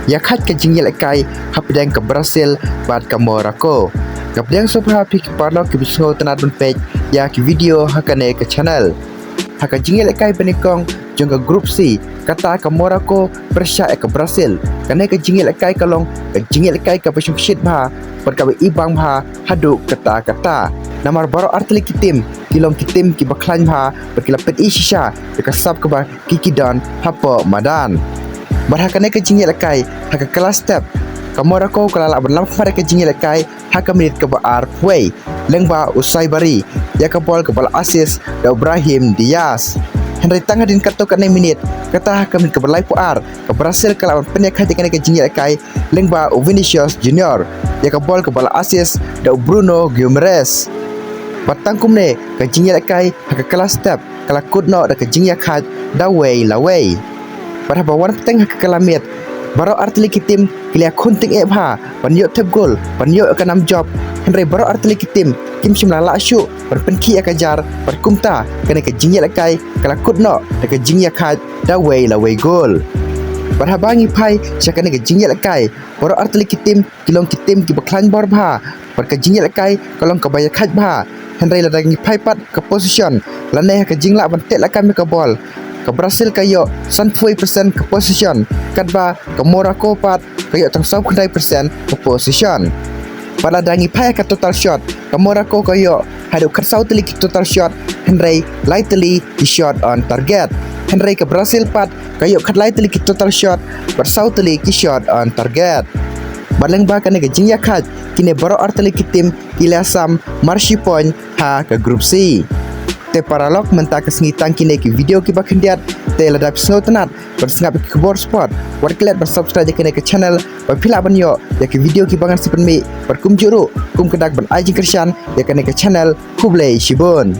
ya khaid ke jing lehkai hapdeng ke Brazil bat ke Mrocco kapdeng sobha pi parlo ke bisno tanat ben page ya ki video hakane ke channel haka jing lehkai benikong jong ke grup C kata ke Mrocco persya ke Brazil kane ke jing lehkai kalong ke jing lehkai ke peshit bha per ka ibang bha hadu kata namar baro artli kitim kilong kitim ki baklan bha berkilapet isha ke sab ke ba kikidon hapo madan barhakane ke jing lehkai haka kelas step ke Mrocco kalala berlam pada ke jing lehkai haka menit ke bar way lengba usai bari ya ke bol ke bal asis da Ibrahim Diaz Henry tangadin kato kane minit kata haka menit ke berlai puar ke Brazil kalawan penyak hati kane ke jing lehkai lengba Vinicius Junior ya ke bol ke bal asis da Bruno Guimaraes batangkum ne ke jing lehkai haka kelas step kala kudno da ke jing khaid da way la way pada bawan peteng haka kalamit baro artli kitim kilia kunting bha panyo tep gol panyo akan job Henry baro artli kitim kim shimla la shu berpenki akajar berkumta kena ke jing lehkai kala kudno da ke jing khaid da way la way gol berhabangi pai syakane ke jing lehkai baro artli kitim kilong kitim ki baklan bor bha per ke jing lehkai kalong ke baya khaid bha Henry ladangi pai pat ke position lane ke jing la bantet la kami ke bol ke Brazil kayo 90% ke position kadba ke Mrocco pat kayo tang 90% ke position pada dangi pai ke total shot ke Mrocco kayo hadu kersau teli ke total shot Henry lightly di shot on target Henry ke Brazil pat kayo kat lightly ke total shot bersau teli ke shot on target baleng ba kane ke jing khaid kine baro arteli kitim ilasam marshi point ha ke grup C te paralog menta ke sengitan kine ki video ki bakhendiat te ladap snow tanat bersengap ki kebor sport war klet bersubscribe kine ke channel ba phila banyo ya ki video ki bangan sipen mi berkum juru kum kedak ban aji kersan ya kine ke channel kublai shibun